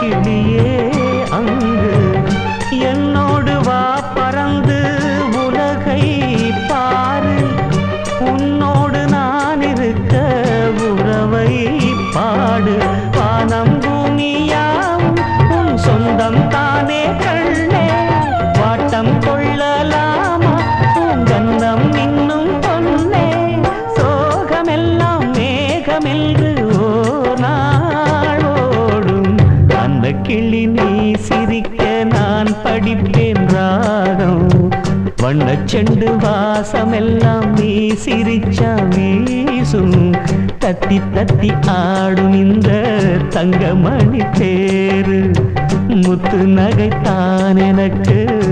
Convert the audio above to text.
கிளியே அங்கு என்னோடு வா பறந்து உலகை பாரு உன்னோடு நான் இருக்க உறவை பாடு வானம் பூமியாவும் உன் சொந்தம் தானே கண்ணே வாட்டம் கொள்ளலாமா உன் கண்ணம் இன்னும் பொன்னே சோகமெல்லாம் மேகமென்று ஓர் நாள் ஓடும் அந்த கிளி நீ சிரிக்க நான் படிப்பேன் ராகம் வண்ணச் செண்டு வாசமெல்லாம் நீ சிரிச்சா வீசும் தத்தி தத்தி ஆடும் இந்த தங்கமணி தேரு முத்து நகைத்தான் எனக்கு